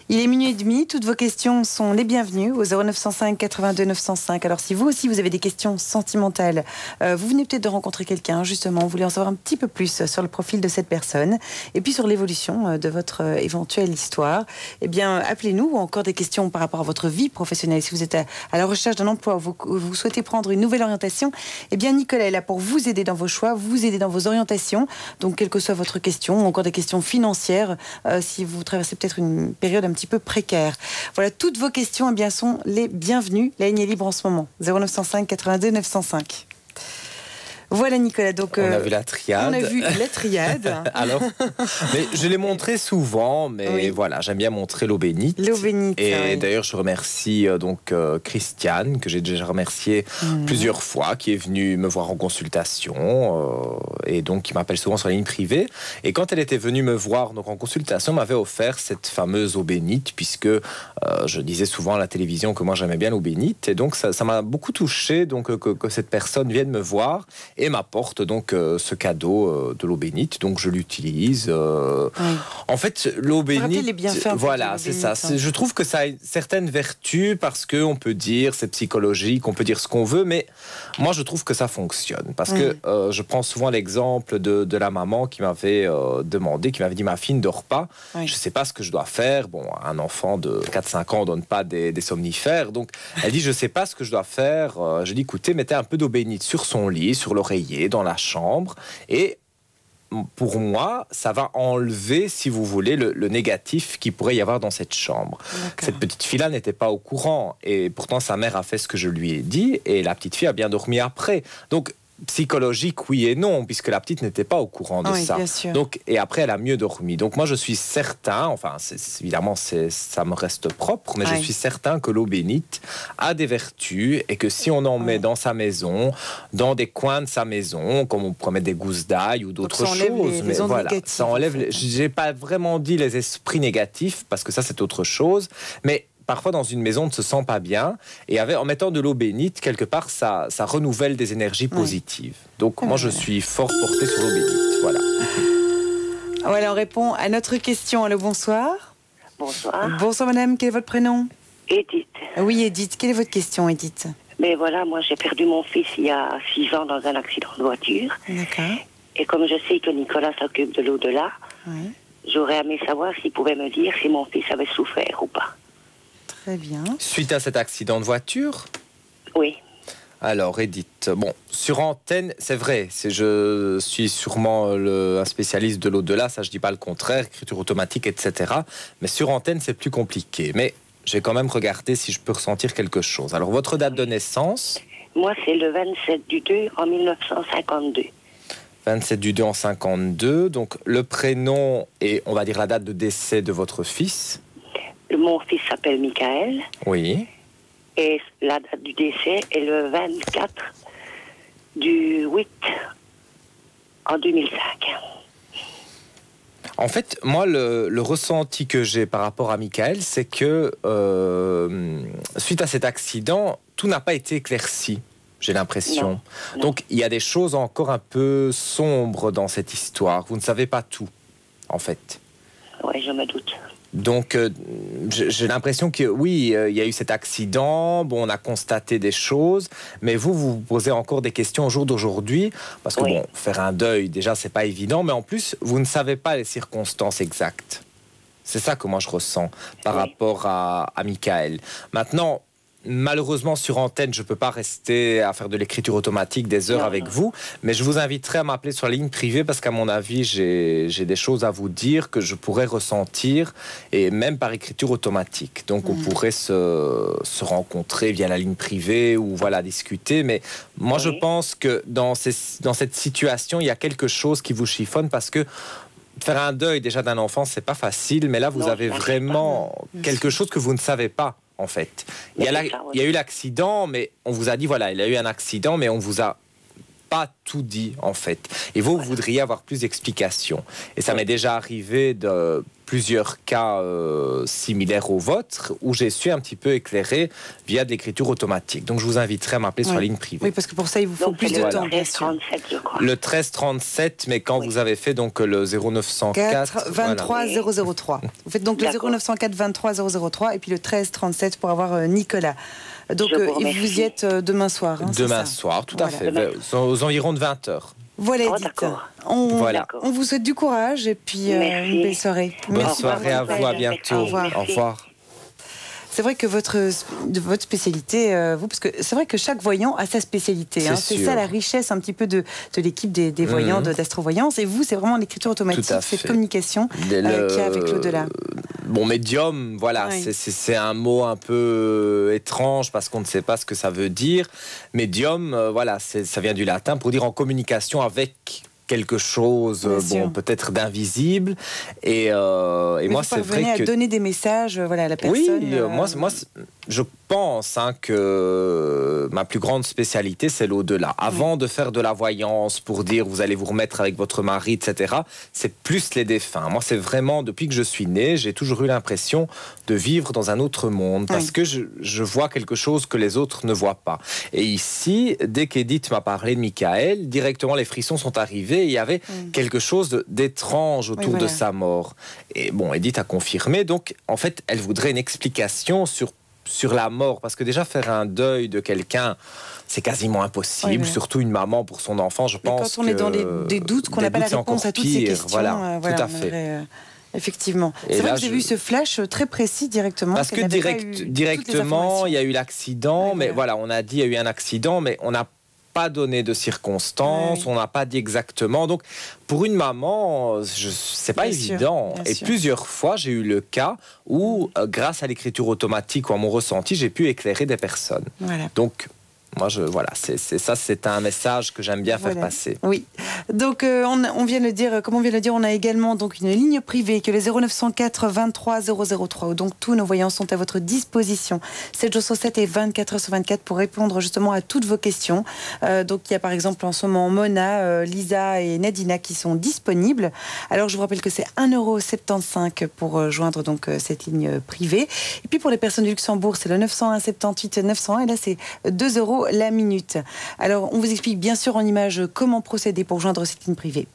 Il est 12:30, toutes vos questions sont les bienvenues au 0905 82 905. Alors si vous aussi vous avez des questions sentimentales, vous venez peut-être de rencontrer quelqu'un justement, vous voulez en savoir un petit peu plus sur le profil de cette personne et puis sur l'évolution de votre éventuelle histoire, eh bien appelez-nous, ou encore des questions par rapport à votre vie professionnelle. Si vous êtes à la recherche d'un emploi, vous souhaitez prendre une nouvelle orientation, eh bien Nicolas est là pour vous aider dans vos choix, vous aider dans vos orientations, donc quelle que soit votre question, ou encore des questions financières, si vous traversez peut-être une période un petit peu précaire. Voilà, toutes vos questions eh bien, sont les bienvenues. La ligne est libre en ce moment. 0905 82 905. Voilà Nicolas, donc on a vu la triade. On a vu la triade. Alors, mais je l'ai montré souvent, mais oui. Voilà, j'aime bien montrer l'eau bénite. L'eau bénite. Et oui. D'ailleurs, je remercie Christiane, que j'ai déjà remercié plusieurs fois, qui est venue me voir en consultation et donc qui m'appelle souvent sur la ligne privée. Et quand elle était venue me voir donc en consultation, elle m'avait offert cette fameuse eau bénite, puisque je disais souvent à la télévision que moi j'aimais bien l'eau bénite, et donc ça m'a beaucoup touché donc que cette personne vienne me voir et m'apporte donc ce cadeau de l'eau bénite. Donc je l'utilise. Oui. En fait, l'eau bénite, les bienfaits, voilà, c'est ça. Je trouve que ça a certaines vertus parce que on peut dire c'est psychologique, on peut dire ce qu'on veut, mais moi je trouve que ça fonctionne parce que je prends souvent l'exemple de la maman qui m'avait demandé, qui m'avait dit ma fille ne dort pas, je sais pas ce que je dois faire. Bon, un enfant de 4-5 ans on donne pas des somnifères, donc elle dit je sais pas ce que je dois faire. Je dis écoutez, mettez un peu d'eau bénite sur son lit, sur l'oreiller, dans la chambre, et pour moi, ça va enlever, si vous voulez, le négatif qu'il pourrait y avoir dans cette chambre. Cette petite fille-là n'était pas au courant, et pourtant sa mère a fait ce que je lui ai dit, et la petite fille a bien dormi après. Donc, psychologique, oui et non, puisque la petite n'était pas au courant de ça. Donc, et après, elle a mieux dormi. Donc, moi, je suis certain, enfin, évidemment, ça me reste propre, mais je suis certain que l'eau bénite a des vertus et que si on en met dans sa maison, dans des coins de sa maison, comme on pourrait mettre des gousses d'ail ou d'autres choses, mais voilà, ça enlève. J'ai pas vraiment dit les esprits négatifs parce que ça, c'est autre chose, mais parfois, dans une maison, on ne se sent pas bien. Et en mettant de l'eau bénite, quelque part, ça renouvelle des énergies positives. Donc, moi, je suis fort porté sur l'eau bénite. Voilà. Voilà, on répond à notre question. Allô, bonsoir. Bonsoir. Bonsoir, madame. Quel est votre prénom? Edith. Oui, Edith. Quelle est votre question, Edith? Mais voilà, moi, j'ai perdu mon fils il y a 6 ans dans un accident de voiture. D'accord. Et comme je sais que Nicolas s'occupe de l'au-delà, j'aurais aimé savoir s'il pouvait me dire si mon fils avait souffert ou pas. Très bien. Suite à cet accident de voiture? Oui. Alors, Edith, bon, sur antenne, c'est vrai, je suis sûrement un spécialiste de l'au-delà, ça je dis pas le contraire, écriture automatique, etc. Mais sur antenne, c'est plus compliqué. Mais je vais quand même regarder si je peux ressentir quelque chose. Alors, votre date de naissance? Moi, c'est le 27 du 2 en 1952. 27 du 2 en 52, donc le prénom et on va dire la date de décès de votre fils? Mon fils s'appelle Michael. Oui. Et la date du décès est le 24 du 8 en 2005. En fait, moi, le ressenti que j'ai par rapport à Michael, c'est que suite à cet accident, tout n'a pas été éclairci, j'ai l'impression. Non. Donc, il y a des choses encore un peu sombres dans cette histoire. Vous ne savez pas tout, en fait. Oui, je me doute. Donc, j'ai l'impression que oui, il y a eu cet accident, bon, on a constaté des choses, mais vous posez encore des questions au jour d'aujourd'hui, parce que bon, faire un deuil, déjà, c'est pas évident, mais en plus, vous ne savez pas les circonstances exactes. C'est ça que moi je ressens par rapport à Michael. Maintenant, malheureusement, sur antenne, je ne peux pas rester à faire de l'écriture automatique des heures avec vous, mais je vous inviterai à m'appeler sur la ligne privée parce qu'à mon avis, j'ai des choses à vous dire que je pourrais ressentir, et même par écriture automatique. Donc, on pourrait se rencontrer via la ligne privée ou voilà, discuter. Mais moi, je pense que dans cette situation, il y a quelque chose qui vous chiffonne parce que faire un deuil déjà d'un enfant, c'est pas facile, mais là, vous avez vraiment quelque chose que vous ne savez pas. En fait, il y a eu l'accident, mais on vous a dit voilà, il a eu un accident, mais on vous a pas tout dit en fait. Et vous voudriez avoir plus d'explications. Et ça m'est déjà arrivé de plusieurs cas similaires au vôtre où j'ai su un petit peu éclairer via de l'écriture automatique. Donc je vous inviterai à m'appeler sur la ligne privée. Oui, parce que pour ça il vous faut Donc, plus de temps. Le 1337, je crois. Le 1337, mais quand vous avez fait donc le 0904 23 003. Vous faites donc le 0904 23 003 et puis le 1337 pour avoir Nicolas. Donc vous y êtes demain soir. Hein, demain soir, tout à fait, aux environs de 20h. Voilà, Edith. On vous souhaite du courage et puis une belle soirée. Bonne soirée à vous, à bientôt. Au revoir. C'est vrai que votre spécialité, parce que c'est vrai que chaque voyant a sa spécialité. C'est ça la richesse un petit peu de l'équipe des voyants, d'astrovoyance. Et vous, c'est vraiment l'écriture automatique, cette communication qu'il y a avec l'au-delà. Bon, médium, voilà, c'est un mot un peu étrange parce qu'on ne sait pas ce que ça veut dire. Médium, voilà, ça vient du latin pour dire en communication avec quelque chose, peut-être d'invisible. Et moi, c'est vrai que... à donner des messages à la personne. Oui, moi je pense que ma plus grande spécialité, c'est l'au-delà. Avant de faire de la voyance pour dire vous allez vous remettre avec votre mari, etc., c'est plus les défunts. Moi, c'est vraiment, depuis que je suis né, j'ai toujours eu l'impression de vivre dans un autre monde parce que je vois quelque chose que les autres ne voient pas. Et ici, dès qu'Edith m'a parlé de Michael, directement les frissons sont arrivés et il y avait quelque chose d'étrange autour de sa mort. Et bon, Edith a confirmé, donc en fait, elle voudrait une explication sur la mort, parce que déjà faire un deuil de quelqu'un, c'est quasiment impossible, surtout une maman pour son enfant, je pense. Quand on est dans des doutes, qu'on n'a pas la réponse à toutes ces questions, voilà, tout à fait. Effectivement. C'est vrai que j'ai vu ce flash très précis directement. Parce que directement, il y a eu l'accident, mais voilà, on a dit il y a eu un accident, mais on n'a pas donné de circonstances, on n'a pas dit exactement. Donc, pour une maman, c'est pas évident. Et plusieurs fois, j'ai eu le cas où, grâce à l'écriture automatique ou à mon ressenti, j'ai pu éclairer des personnes. Donc, moi, c'est un message que j'aime bien faire passer. Oui. Donc, on vient de le dire, comme on vient de le dire, on a également donc une ligne privée que les 0904 23 003 où donc tous nos voyants sont à votre disposition. 7 jours sur 7 et 24 heures sur 24 pour répondre justement à toutes vos questions. Donc, il y a par exemple en ce moment Mona, Lisa et Nadina qui sont disponibles. Alors, je vous rappelle que c'est 1,75 € pour joindre donc cette ligne privée. Et puis, pour les personnes du Luxembourg, c'est le 901 78 901 et là, c'est 2 € la minute. Alors, on vous explique bien sûr en images comment procéder pour joindre cette ligne privée.